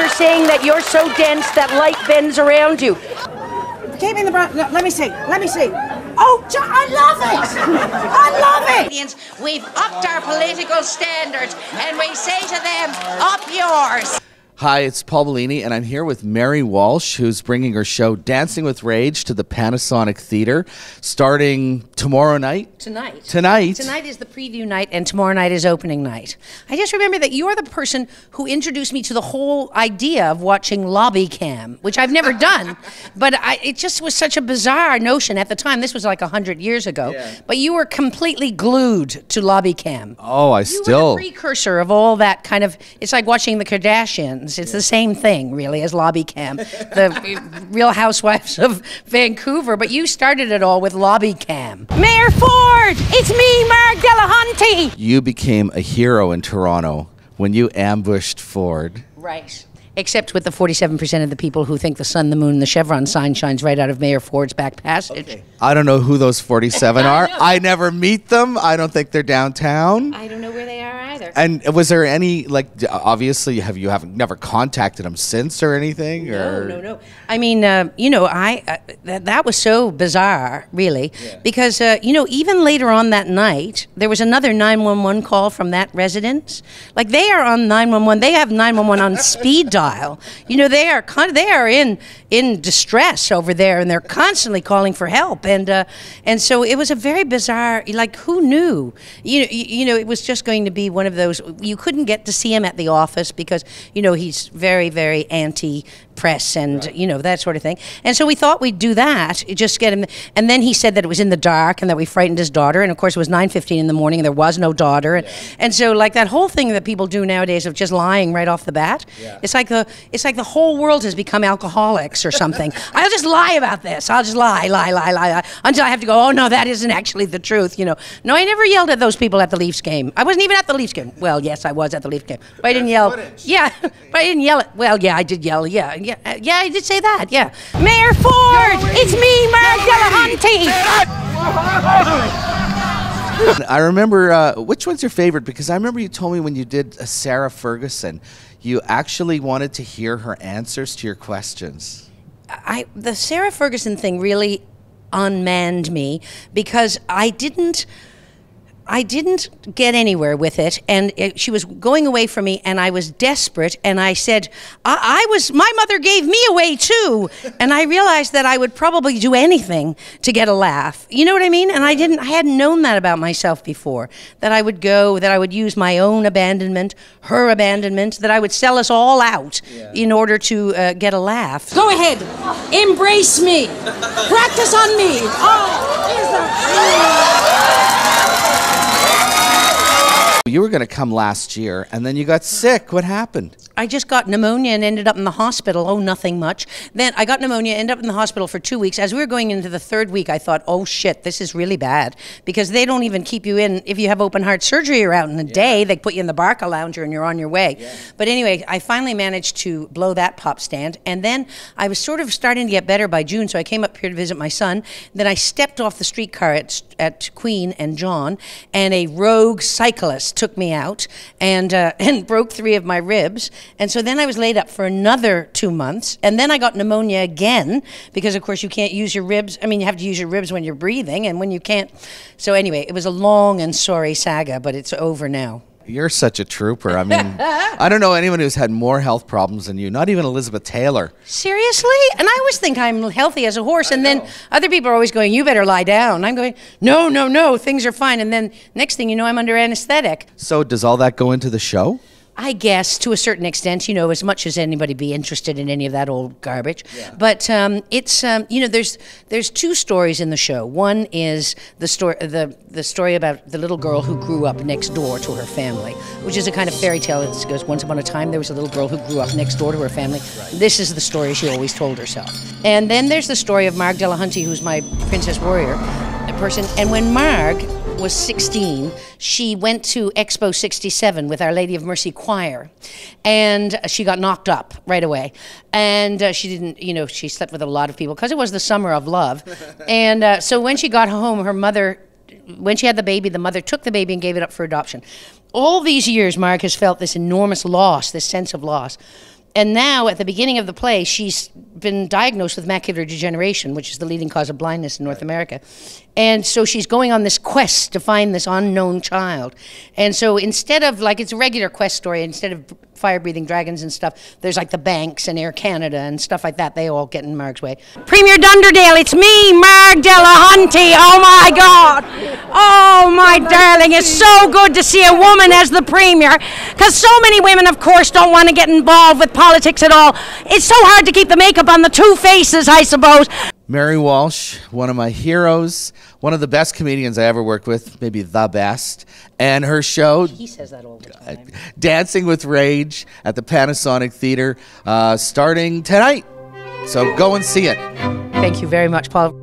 remember saying that you're so dense that light bends around you. Keep me in the brown. No, let me see. Let me see. Oh, I love it. I love it. We've upped our political standards, and we say to them, up yours. Hi, it's Paul Bellini, and I'm here with Mary Walsh, who's bringing her show Dancing with Rage to the Panasonic Theatre, starting tomorrow night? Tonight. Tonight is the preview night, and tomorrow night is opening night. I just remember that you're the person who introduced me to the whole idea of watching Lobby Cam, which I've never done, but it just was such a bizarre notion at the time. This was like 100 years ago, but you were completely glued to Lobby Cam. Oh, You were the precursor of all that kind of, it's like watching the Kardashians. It's the same thing, really, as Lobby Cam, the Real Housewives of Vancouver, but you started it all with Lobby Cam. Mayor Ford, it's me, Mark Delahunty. You became a hero in Toronto when you ambushed Ford. Right. Except with the 47% of the people who think the sun, the moon, and the chevron sign shines right out of Mayor Ford's back passage. Okay. I don't know who those 47 are. I never meet them. I don't think they're downtown. I don't know where they are either. And was there any, like, obviously, you haven't never contacted them since or anything? No. I mean, that was so bizarre, really, because, even later on that night, there was another 911 call from that residence. Like, they are on 911. They have 911 on speed dial. They are in distress over there, and they're constantly calling for help. And so it was a very bizarre, like, who knew? It was just going to be one of those, you couldn't get to see him at the office because, he's very, very anti-press and, that sort of thing. And so we thought we'd do that, just get him. And then he said that it was in the dark and that we frightened his daughter. And of course it was 9:15 in the morning and there was no daughter. And so like that whole thing that people do nowadays of just lying right off the bat, it's like the whole world has become alcoholics or something. I'll just lie about this. I'll just lie, until I have to go, oh no, that isn't actually the truth, No, I never yelled at those people at the Leafs game. I wasn't even at the Leafs game. Well, yes, I was at the Leafs game. But I didn't yell. Yeah, but I didn't yell it. Well, yeah, I did yell. Yeah, I did say that. Yeah. Mayor Ford, it's me, Mark Delahunty. I remember, which one's your favorite? Because I remember you told me when you did Sarah Ferguson, you actually wanted to hear her answers to your questions. The Sarah Ferguson thing really unmanned me because I didn't get anywhere with it, and she was going away from me, and I was desperate, and I said, my mother gave me away too, and I realized that I would probably do anything to get a laugh. You know what I mean? And I hadn't known that about myself before, that I would use my own abandonment, her abandonment, that I would sell us all out in order to get a laugh. Go ahead, embrace me, practice on me. You were going to come last year, and then you got sick. What happened? I just got pneumonia and ended up in the hospital. Oh, nothing much. Then I got pneumonia, ended up in the hospital for 2 weeks. As we were going into the third week, I thought, oh shit, this is really bad. Because they don't even keep you in, if you have open heart surgery, you're out in a day. They put you in the Barca lounger and you're on your way. But anyway, I finally managed to blow that pop stand. And then I was sort of starting to get better by June, so I came up here to visit my son. Then I stepped off the streetcar at Queen and John, and a rogue cyclist took me out and broke 3 of my ribs. And so then I was laid up for another 2 months, and then I got pneumonia again because, of course, you can't use your ribs. I mean, you have to use your ribs when you're breathing, and when you can't. So anyway, it was a long and sorry saga, but it's over now. You're such a trooper. I mean, I don't know anyone who's had more health problems than you, not even Elizabeth Taylor. Seriously? And I always think I'm healthy as a horse, and then other people are always going, you better lie down. I'm going, no, things are fine. And then next thing you know, I'm under anesthetic. So does all that go into the show? I guess, to a certain extent, as much as anybody be interested in any of that old garbage. But it's, there's 2 stories in the show. One is the story about the little girl who grew up next door to her family, which is a kind of fairy tale that goes, once upon a time there was a little girl who grew up next door to her family. This is the story she always told herself. And then there's the story of Marg Delahunty, who's my Princess Warrior person. And when Marg was 16, she went to Expo 67 with Our Lady of Mercy Choir, and she got knocked up right away. And she didn't, she slept with a lot of people because it was the summer of love. And so when she got home, her mother, when she had the baby, the mother took the baby and gave it up for adoption. All these years, Marg has felt this enormous loss, this sense of loss. And now, at the beginning of the play, she's been diagnosed with macular degeneration, which is the leading cause of blindness in North America. And so she's going on this quest to find this unknown child. And so instead of, like, it's a regular quest story, instead of fire-breathing dragons and stuff, there's like the banks and Air Canada and stuff like that. They all get in Marg's way. Premier Dunderdale, it's me, Marg Delahunty. Oh my God. Oh my darling, it's so good to see a woman as the Premier, because so many women, of course, don't want to get involved with politics at all. It's so hard to keep the makeup on the two faces, I suppose. Mary Walsh, one of my heroes, one of the best comedians I ever worked with, maybe the best. And her show, He says that all the time. Dancing with Rage at the Panasonic Theater, starting tonight. So go and see it. Thank you very much, Paul.